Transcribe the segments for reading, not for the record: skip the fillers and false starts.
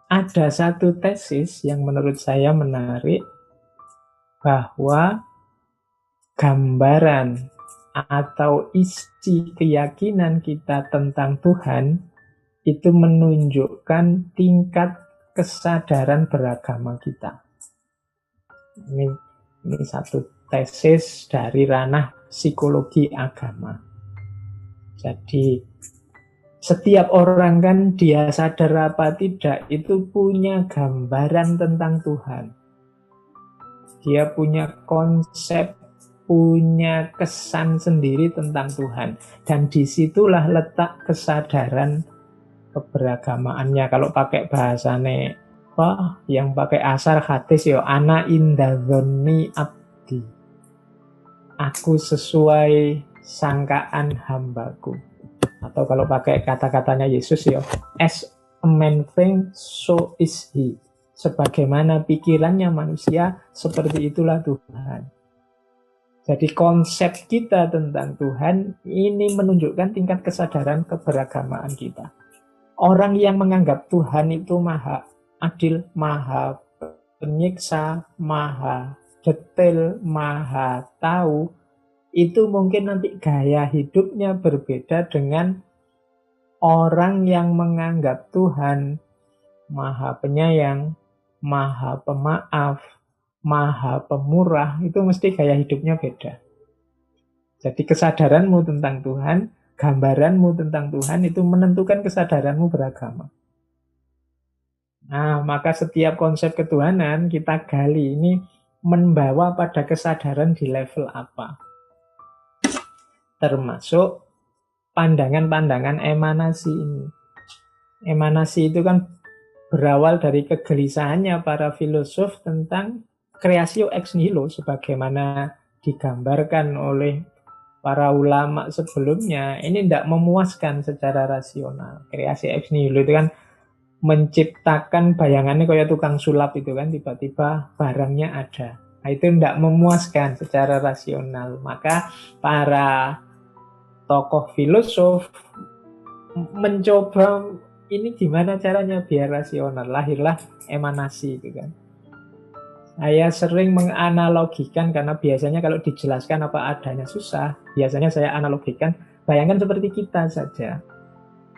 ada satu tesis yang menurut saya menarik, bahwa gambaran atau isi keyakinan kita tentang Tuhan itu menunjukkan tingkat kesadaran beragama kita. Ini satu tesis dari ranah psikologi agama. Jadi setiap orang kan dia sadar apa tidak itu punya gambaran tentang Tuhan. Dia punya konsep, punya kesan sendiri tentang Tuhan. Dan disitulah letak kesadaran keberagamaannya. Kalau pakai bahasane apa yang pakai asar hadis ya, ana indadzonni abdi, aku sesuai sangkaan hambaku. Atau kalau pakai kata-katanya Yesus ya, as a man thinks, so is he. Sebagaimana pikirannya manusia, seperti itulah Tuhan. Jadi konsep kita tentang Tuhan ini menunjukkan tingkat kesadaran keberagamaan kita. Orang yang menganggap Tuhan itu maha adil, maha penyiksa, maha detail, maha tahu, itu mungkin nanti gaya hidupnya berbeda dengan orang yang menganggap Tuhan maha penyayang, maha pemaaf, maha pemurah. Itu mesti gaya hidupnya beda. Jadi kesadaranmu tentang Tuhan, gambaranmu tentang Tuhan itu menentukan kesadaranmu beragama. Nah, maka setiap konsep ketuhanan kita gali ini membawa pada kesadaran di level apa. Termasuk pandangan-pandangan emanasi ini. Emanasi itu kan berawal dari kegelisahannya para filosof tentang creatio ex nihilo sebagaimana digambarkan oleh para ulama sebelumnya. Ini tidak memuaskan secara rasional. Creatio ex nihilo itu kan menciptakan bayangannya kayak tukang sulap itu kan, tiba-tiba barangnya ada. Nah, itu tidak memuaskan secara rasional. Maka para tokoh filosof mencoba ini gimana caranya biar rasional. Lahirlah emanasi itu kan. Saya sering menganalogikan karena biasanya kalau dijelaskan apa adanya susah. Biasanya saya analogikan, bayangkan seperti kita saja.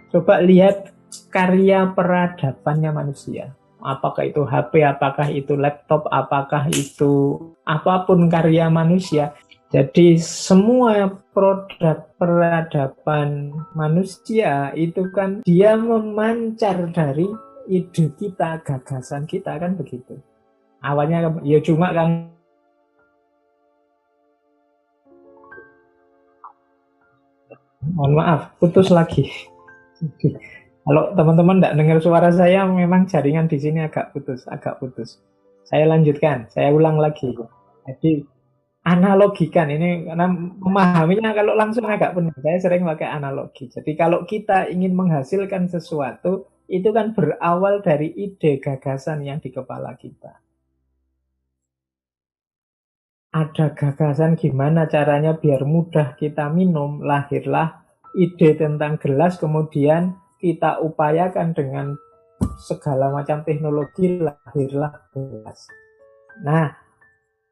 Coba lihat karya peradabannya manusia. Apakah itu HP, apakah itu laptop, apakah itu apapun karya manusia. Jadi semua produk peradaban manusia itu kan dia memancar dari ide kita, gagasan kita kan begitu. Awalnya ya cuma kan, mohon maaf, putus lagi. Kalau teman-teman tidak dengar suara saya, memang jaringan di sini agak putus, agak putus. Saya lanjutkan, saya ulang lagi. Jadi analogikan ini karena memahaminya kalau langsung agak pening. Saya sering pakai analogi. Jadi kalau kita ingin menghasilkan sesuatu, itu kan berawal dari ide gagasan yang di kepala kita. Ada gagasan gimana caranya biar mudah kita minum, lahirlah ide tentang gelas, kemudian kita upayakan dengan segala macam teknologi, lahirlah gelas. Nah,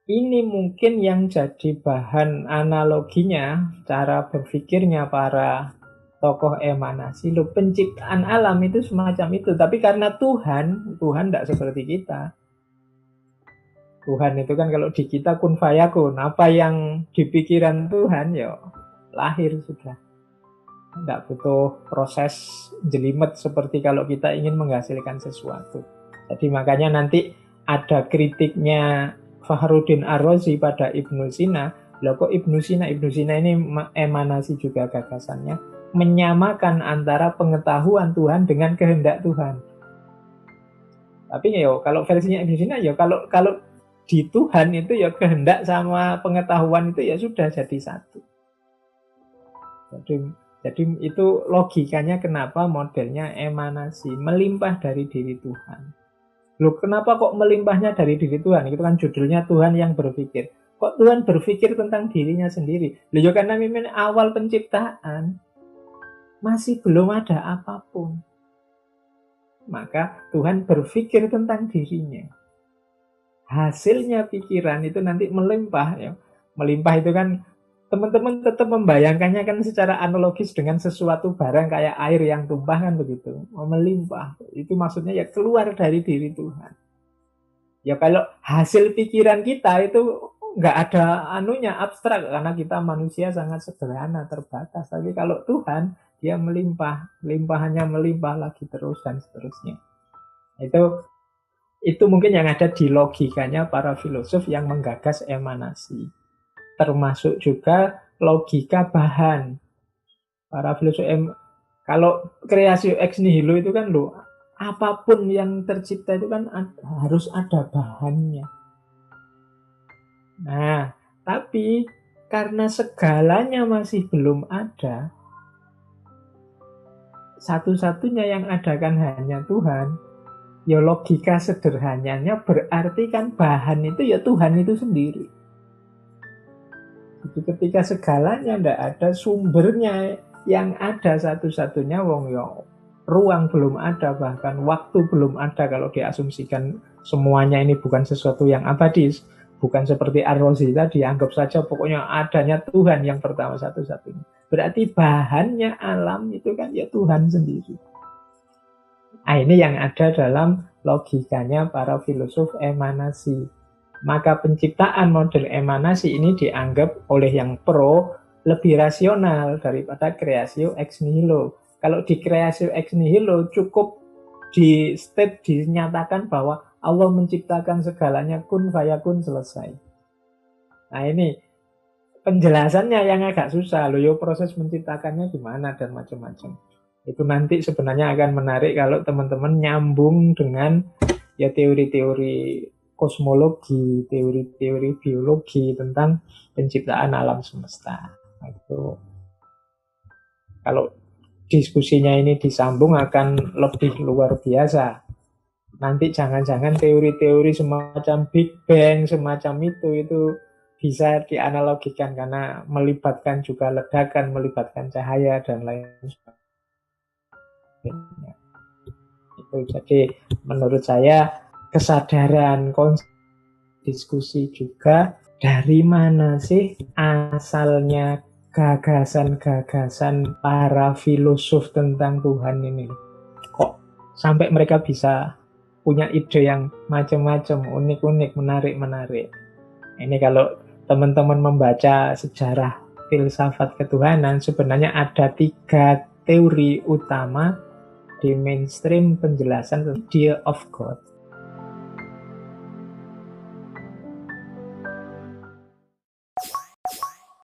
ini mungkin yang jadi bahan analoginya, cara berpikirnya para tokoh emanasi. Loh, penciptaan alam itu semacam itu. Tapi karena Tuhan tidak seperti kita. Tuhan itu kan kalau di kita kun fayakun. Apa yang dipikiran Tuhan ya lahir sudah. Tidak butuh proses jelimet seperti kalau kita ingin menghasilkan sesuatu. Jadi makanya nanti ada kritiknya Fakhruddin Ar-Razi pada Ibnu Sina. Loh kok Ibnu Sina ini emanasi juga gagasannya menyamakan antara pengetahuan Tuhan dengan kehendak Tuhan. Tapi ya kalau versinya Ibnu Sina ya kalau di Tuhan itu ya kehendak sama pengetahuan itu ya sudah jadi satu. Jadi itu logikanya kenapa modelnya emanasi, melimpah dari diri Tuhan. Loh, kenapa kok melimpahnya dari diri Tuhan? Itu kan judulnya Tuhan yang berpikir. Kok Tuhan berpikir tentang dirinya sendiri? Loh, ya karena memang awal penciptaan masih belum ada apapun. maka Tuhan berpikir tentang dirinya. Hasilnya pikiran itu nanti melimpah ya. Melimpah itu kan teman-teman tetap membayangkannya kan secara analogis dengan sesuatu barang kayak air yang tumpah kan begitu. Melimpah. Itu maksudnya ya keluar dari diri Tuhan. Ya kalau hasil pikiran kita itu nggak ada anunya abstrak karena kita manusia sangat sederhana terbatas. Tapi kalau Tuhan dia melimpah, limpahannya melimpah lagi terus dan seterusnya. Itu mungkin yang ada di logikanya para filosof yang menggagas emanasi. Termasuk juga logika bahan. Para filosof kalau kreasi ex nihilo itu kan loh, apapun yang tercipta itu kan harus ada bahannya. Nah, tapi karena segalanya masih belum ada, satu-satunya yang ada kan hanya Tuhan. Ya logika sederhananya berarti kan bahan itu ya Tuhan itu sendiri. Jadi ketika segalanya tidak ada, sumbernya yang ada satu-satunya wong ya ruang belum ada, bahkan waktu belum ada kalau diasumsikan semuanya ini bukan sesuatu yang abadi, bukan seperti Ar-Razi tadi, anggap saja pokoknya adanya Tuhan yang pertama satu-satunya. Berarti bahannya alam itu kan ya Tuhan sendiri. Nah, ini yang ada dalam logikanya para filosof emanasi. Maka penciptaan model emanasi ini dianggap oleh yang pro lebih rasional daripada kreasio ex nihilo. Kalau di kreasio ex nihilo cukup di state dinyatakan bahwa Allah menciptakan segalanya kun fayakun selesai. Nah ini penjelasannya yang agak susah loh, proses menciptakannya gimana dan macam-macam. Itu nanti sebenarnya akan menarik kalau teman-teman nyambung dengan ya teori-teori kosmologi, teori-teori biologi tentang penciptaan alam semesta. Itu kalau diskusinya ini disambung akan lebih luar biasa. Nanti jangan-jangan teori-teori semacam Big Bang, semacam itu bisa dianalogikan karena melibatkan juga ledakan, melibatkan cahaya dan lain sebagainya. Itu jadi menurut saya kesadaran diskusi juga dari mana sih asalnya gagasan-gagasan para filosof tentang Tuhan ini. Kok sampai mereka bisa punya ide yang macam-macam, unik-unik, menarik-menarik. Ini kalau teman-teman membaca sejarah filsafat ketuhanan, sebenarnya ada 3 teori utama di mainstream penjelasan idea of God.